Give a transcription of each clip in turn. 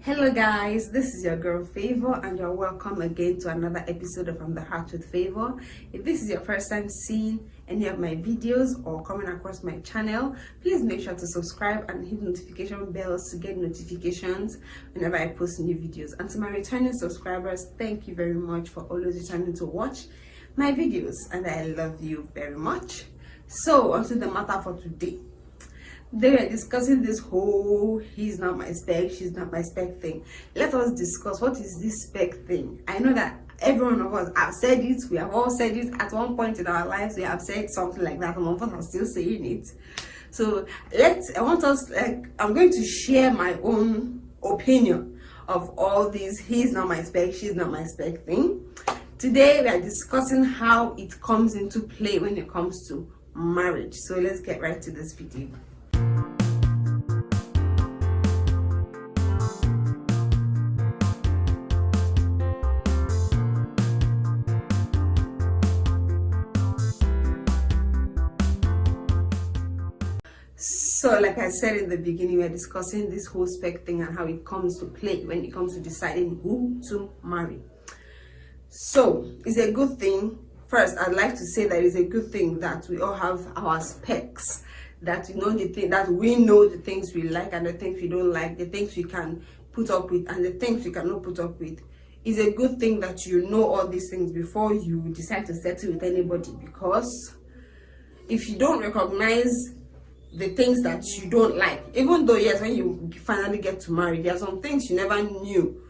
Hello guys, this is your girl Favor and you're welcome again to another episode of From the Heart with Favor. If this is your first time seeing any of my videos or coming across my channel, please make sure to subscribe and hit the notification bells to get notifications whenever I post new videos. And to my returning subscribers, thank you very much for always returning to watch my videos and I love you very much. So on to the matter for today. They were discussing this whole he's not my spec, she's not my spec thing. Let us discuss what is this spec thing. I know that every one of us have said it, we have all said it at one point in our lives. We have said something like that, and one of us are still saying it. So I'm going to share my own opinion of all these he's not my spec, she's not my spec thing. Today we are discussing how it comes into play when it comes to marriage. So let's get right to this video. So like I said in the beginning, we're discussing this whole spec thing and how it comes to play when it comes to deciding who to marry. So it's a good thing. First, I'd like to say that it's a good thing that we all have our specs, that you know that we know the things we like and the things we don't like, the things we can put up with and the things we cannot put up with. It's a good thing that you know all these things before you decide to settle with anybody, because if you don't recognize the things that you don't like, even though yes, when you finally get to marry, there are some things you never knew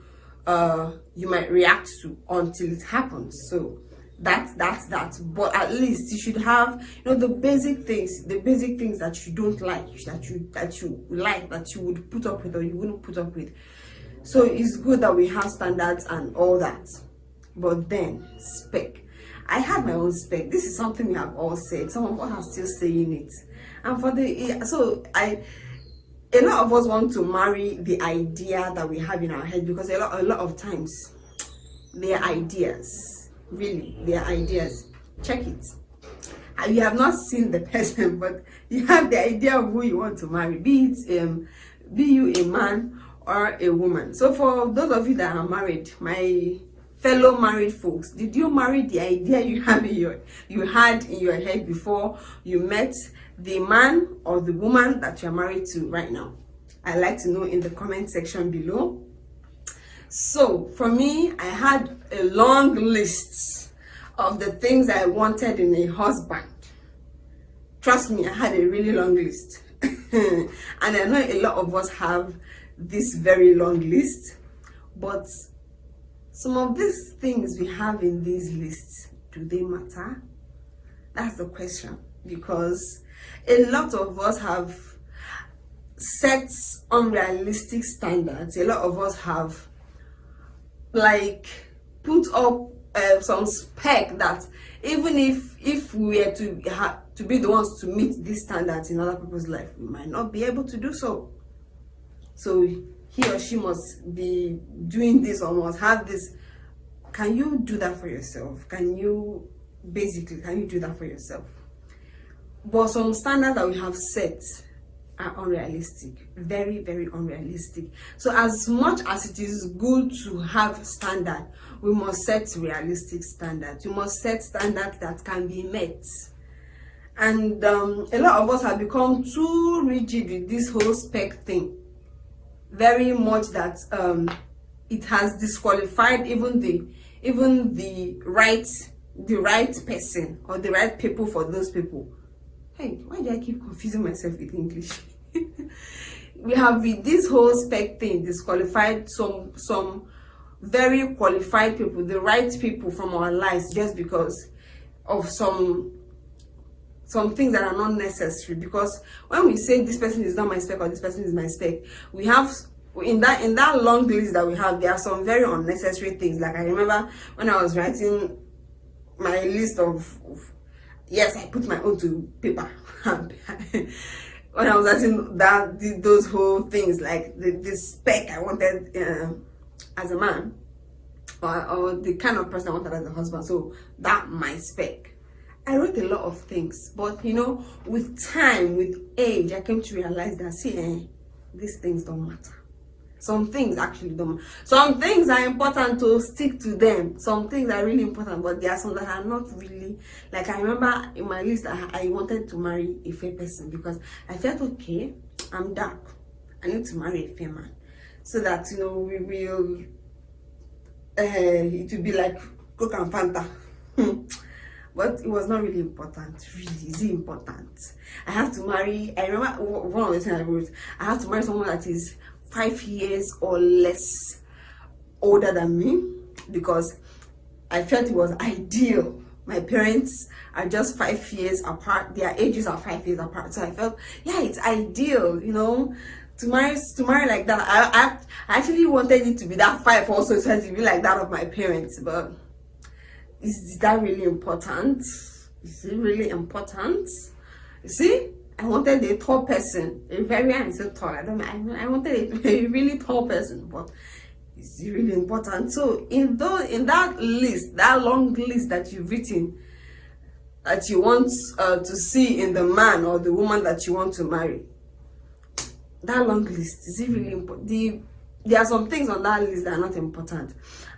you might react to until it happens. So that's that. But at least you should have, the basic things that you don't like, that you like, that you would put up with or you wouldn't put up with. So it's good that we have standards and all that. But then spec, I had my own spec. This is something we have all said. Some of us are still saying it. And a lot of us want to marry the idea that we have in our head, because a lot of times they're ideas. Really, they're ideas. Check it. You have not seen the person, but you have the idea of who you want to marry, be you a man or a woman. So for those of you that are married, my fellow married folks, did you marry the idea you had in your head before you met the man or the woman that you're married to right now? I'd like to know in the comment section below. So for me, I had a long list of the things I wanted in a husband. Trust me, I had a really long list. And I know a lot of us have this very long list, but some of these things we have in these lists, do they matter? That's the question, because a lot of us have set unrealistic standards. A lot of us have put up some spec that even if we were to be the ones to meet these standards in other people's life, we might not be able to do so. So he or she must be doing this or must have this. Can you do that for yourself? Can you do that for yourself? But some standards that we have set are unrealistic, very, very unrealistic. So as much as it is good to have standard, we must set realistic standards. We must set standards that can be met. And a lot of us have become too rigid with this whole spec thing, very much that it has disqualified even the right person or the right people for those people. Hey, why do I keep confusing myself with English? We have with this whole spec thing disqualified some very qualified people, the right people from our lives, just because of some things that are not necessary. Because when we say this person is not my spec or this person is my spec, we have in that long list that we have, there are some very unnecessary things. Like I remember when I was writing my list of yes, I put my own to paper. When I was writing those whole things, like the spec I wanted as a man, or the kind of person I wanted as a husband. So that my spec. I wrote a lot of things, but with time, with age, I came to realize that these things don't matter. Some things actually don't. Some things are important to stick to them. Some things are really important, but there are some that are not really. Like, I remember in my list, I wanted to marry a fair person because I felt, okay, I'm dark, I need to marry a fair man, so that, you know, we will it will be like Coke and Fanta. But it was not really important. Really, is it important? I have to marry. I remember one of the things I wrote, I have to marry someone that is 5 years or less older than me, because I felt it was ideal. My parents are just 5 years apart. Their ages are 5 years apart. So I felt, yeah, it's ideal, you know, to marry like that. I actually wanted it to be that 5 also, so to be like that of my parents. But is that really important? Is it really important? You see, I wanted a tall person, a very, I'm so tall. I wanted a really tall person, but is it really important? So in that list, that long list that you've written, that you want to see in the man or the woman that you want to marry, that long list, is it really important? There are some things on that list that are not important,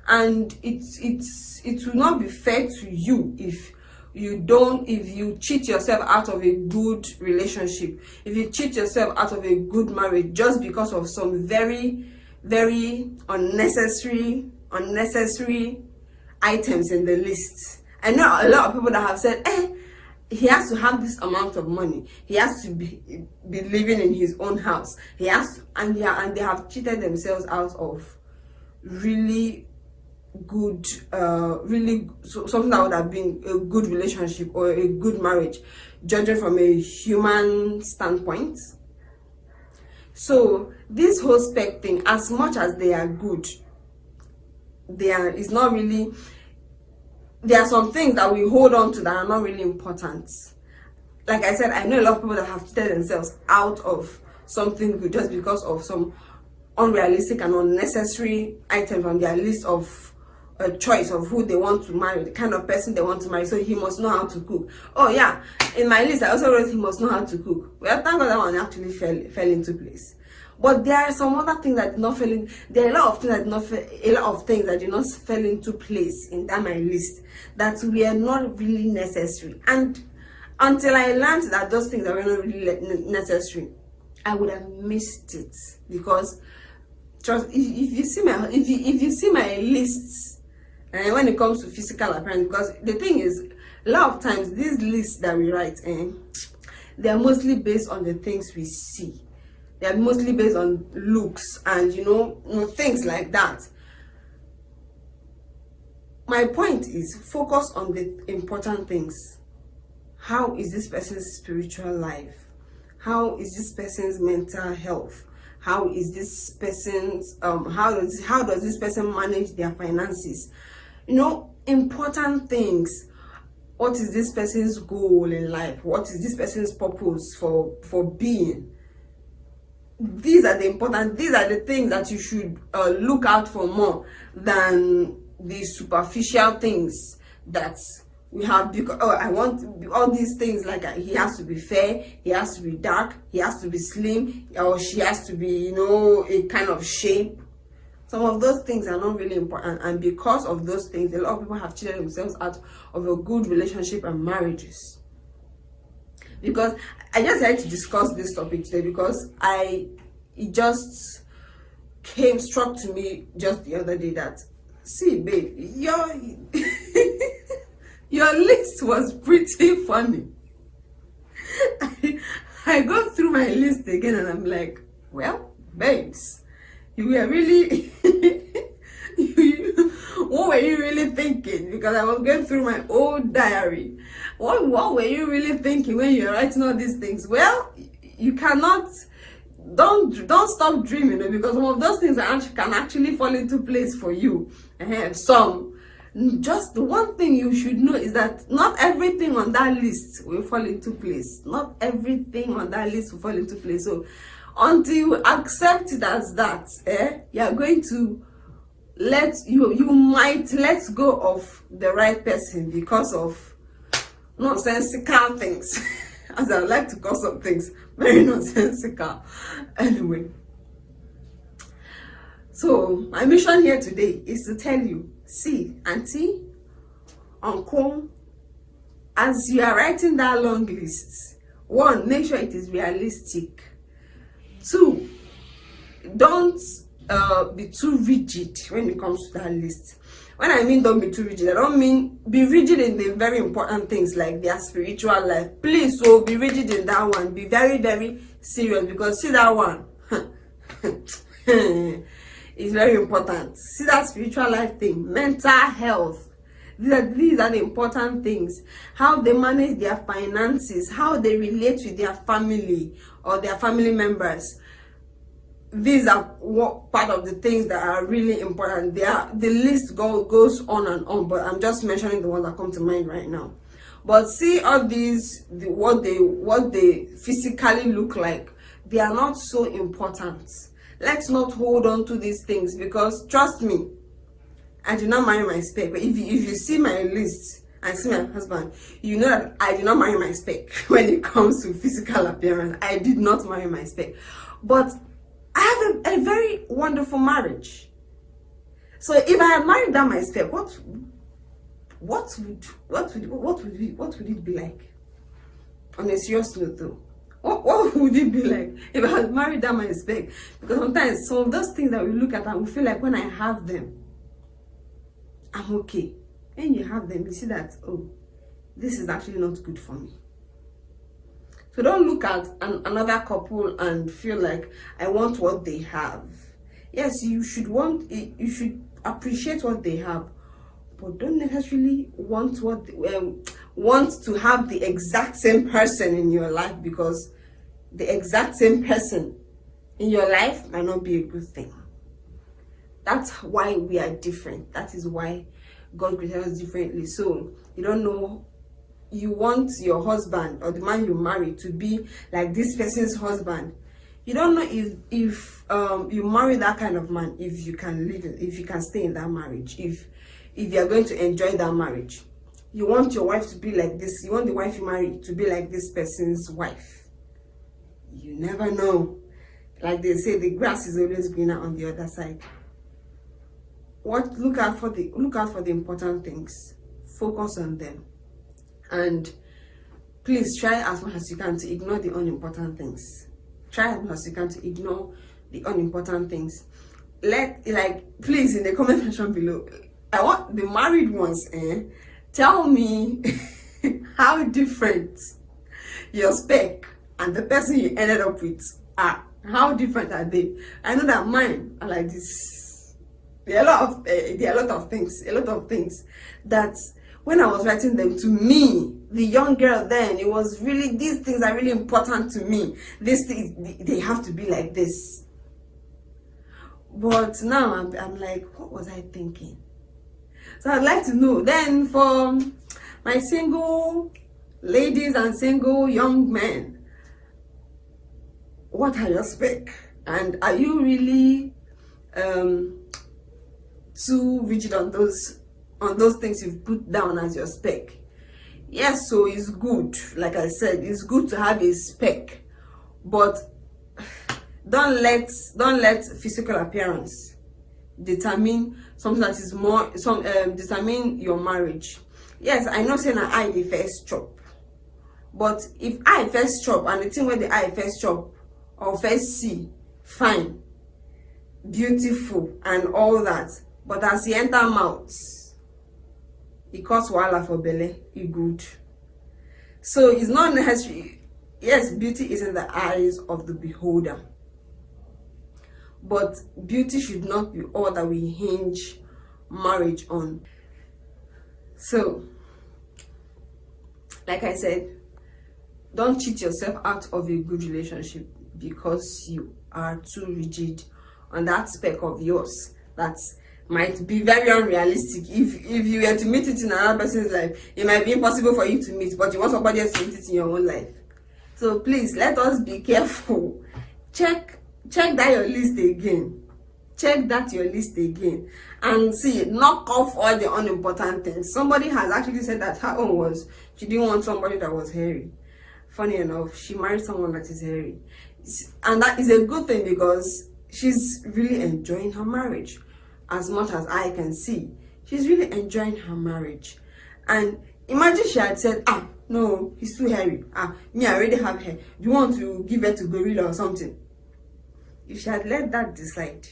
and it will not be fair to you if you cheat yourself out of a good relationship, if you cheat yourself out of a good marriage just because of some very, very unnecessary items in the list. I know a lot of people that have said, he has to have this amount of money, he has to be living in his own house, he has to, and they have cheated themselves out of really good, something that would have been a good relationship or a good marriage, judging from a human standpoint. So this whole SPEC thing, as much as they are good, is not really. There are some things that we hold on to that are not really important. Like I said, I know a lot of people that have cheated themselves out of something good just because of some unrealistic and unnecessary items on their list of a choice of who they want to marry, the kind of person they want to marry. So he must know how to cook. Oh yeah, in my list I also wrote he must know how to cook. Well, thank God that one actually fell into place. But there are some other things that did not fall in. There are a lot of things that did not fall into place in that my list that were not really necessary. And until I learned that those things were not really necessary, I would have missed it. Because trust, if you see my lists, and when it comes to physical appearance, because the thing is, a lot of times these lists that we write, they are mostly based on the things we see. They are mostly based on looks and things like that. My point is, focus on the important things. How is this person's spiritual life? How is this person's mental health? How is this person's how does this person manage their finances? Important things. What is this person's goal in life? What is this person's purpose for being? These are the things that you should look out for more than the superficial things that we have. Because I want all these things, like he has to be fair, he has to be dark, he has to be slim, or she has to be a kind of shape. Some of those things are not really important, and because of those things, a lot of people have cheated themselves out of a good relationship and marriages. Because I just had to discuss this topic today, because it just struck to me just the other day that, see babe, your list was pretty funny. I go through my list again and I'm like, well, babes, you were really what were you really thinking? Because I was going through my old diary. What were you really thinking when you're writing all these things? Well, you cannot, don't stop dreaming, because some of those things can actually fall into place for you. Just the one thing you should know is that not everything on that list will fall into place. Not everything on that list will fall into place. So until you accept it as that, you are going to you might let go of the right person because of nonsensical things. As I would like to call some things very nonsensical. Anyway, So my mission here today is to tell you, see, auntie, uncle, as you are writing that long list, one, make sure it is realistic. Two, don't be too rigid when it comes to that list. When I mean don't be too rigid, I don't mean be rigid in the very important things like their spiritual life. Please, so be rigid in that one. Be very, very serious, because see that one is very important. See that spiritual life thing, mental health. These are the important things. How they manage their finances, how they relate with their family or their family members. These are what part of the things that are really important. The list goes on and on, but I'm just mentioning the ones that come to mind right now. But see all these, what they physically look like, they are not so important. Let's not hold on to these things, because trust me, I did not marry my spec. But if you see my list and see my husband, you know that I did not marry my spec. When it comes to physical appearance, I did not marry my spec. But I have a very wonderful marriage. So if I had married down my spec, what would it be like? On a serious note though, what would it be like if I had married down my spec? Because sometimes some of those things that we look at and we feel like when I have them, I'm okay. When you have them, you see that, oh, this is actually not good for me. So don't look at another couple and feel like I want what they have. Yes, you should appreciate what they have, but don't necessarily want to have the exact same person in your life, because the exact same person in your life might not be a good thing. That's why we are different. That is why God created us differently. So you don't know, you want your husband or the man you marry to be like this person's husband. You don't know if you marry that kind of man, if you can stay in that marriage, if you are going to enjoy that marriage. You want your wife to be like this. You want the wife you marry to be like this person's wife. You never know. Like they say, the grass is always greener on the other side. Look out for the important things. Focus on them. And please try as much as you can to ignore the unimportant things. Try as much as you can to ignore the unimportant things. Please, in the comment section below, I want the married ones, tell me how different your spec and the person you ended up with are. How different are they? I know that mine are like this. There are a lot of things that when I was writing them, to me, the young girl then, it was really, these things are really important to me. These things, they have to be like this. But now I'm like, what was I thinking? So I'd like to know. Then for my single ladies and single young men, what are your spec? And are you really too rigid on those things you've put down as your spec? Yes, so it's good. Like I said, it's good to have a spec, but don't let physical appearance determine something that is more determine your marriage. Yes, I know saying that I the first chop, but if I first chop and the thing where the eye first chop or first see fine, beautiful and all that, but as you enter mouth, it cause wahala for belly, you good. So it's not necessary. Yes, beauty is in the eyes of the beholder, but beauty should not be all that we hinge marriage on. So, like I said, don't cheat yourself out of a good relationship because you are too rigid on that spec of yours that might be very unrealistic. If you were to meet it in another person's life, it might be impossible for you to meet, but you want somebody else to meet it in your own life. So please, let us be careful. Check that your list again. Check that your list again and see, knock off all the unimportant things. Somebody has actually said that her own was, she didn't want somebody that was hairy. Funny enough, she married someone that is hairy. And that is a good thing, because she's really enjoying her marriage. As much as I can see, she's really enjoying her marriage. And imagine she had said, no, he's too hairy. Me, I already have hair. Do you want to give her to gorilla or something? If she had let that decide,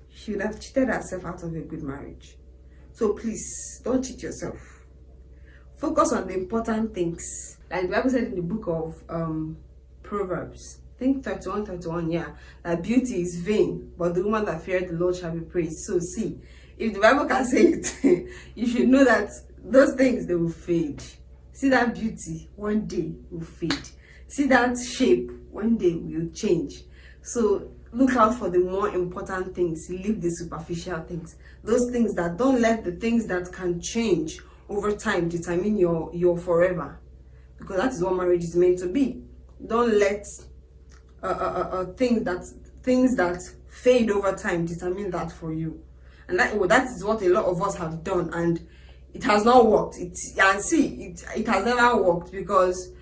she would have cheated herself out of a good marriage. So please, don't cheat yourself. Focus on the important things. Like the Bible said in the book of Proverbs, I think 31, yeah, that beauty is vain, but the woman that feareth the Lord shall be praised. So see, if the Bible can say it, you should know that those things, they will fade. See that beauty, one day will fade. See that shape, one day will change. So look out for the more important things. Leave the superficial things. Those things that, don't let the things that can change over time determine your forever. Because that is what marriage is meant to be. Don't let things that fade over time determine that for you. And that is what a lot of us have done, and it has not worked. It has never worked, because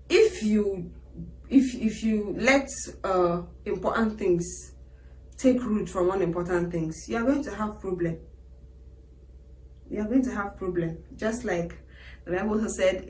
if you let important things take root from unimportant things, you are going to have problem. You are going to have problem. Just like the Bible has said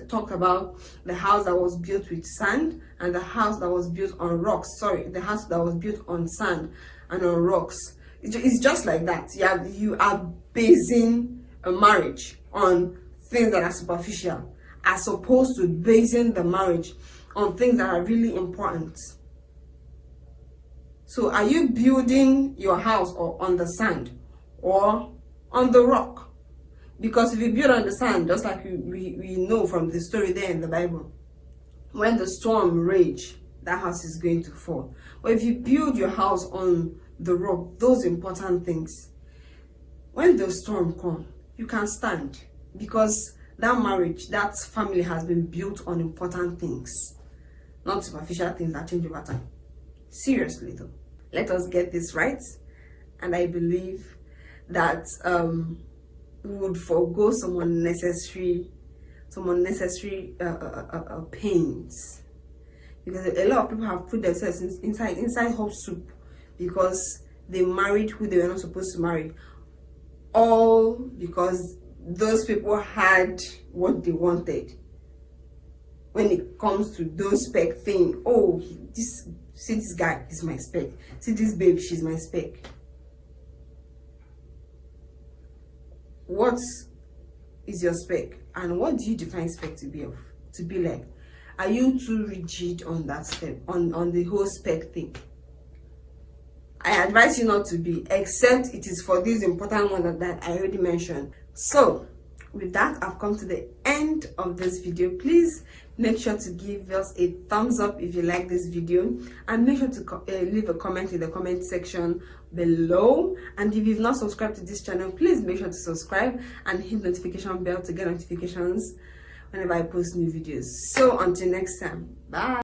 talked about the house that was built with sand and the house that was built on rocks. Sorry, the house that was built on sand and on rocks. It's just like that. You are basing a marriage on things that are superficial, as opposed to basing the marriage on things that are really important. So are you building your house on the sand or on the rock? Because if you build on the sand, just like we know from the story there in the Bible, when the storm rage, that house is going to fall. But if you build your house on the rock, those important things, when the storm comes, you can stand, because that marriage, that family has been built on important things, not superficial things that change over time. Seriously though, let us get this right, and I believe that we would forego some unnecessary pains, because a lot of people have put themselves inside hot soup because they married who they were not supposed to marry, all because those people had what they wanted. When it comes to those spec thing, see this guy is my spec, see this babe, she's my spec. What is your spec, and what do you define spec to be like? Are you too rigid on that step, on the whole spec thing? I advise you not to be, except it is for these important ones that I already mentioned. So with that, I've come to the end of this video. Please make sure to give us a thumbs up if you like this video, and make sure to leave a comment in the comment section below. And if you've not subscribed to this channel, please make sure to subscribe and hit the notification bell to get notifications whenever I post new videos. So until next time, bye.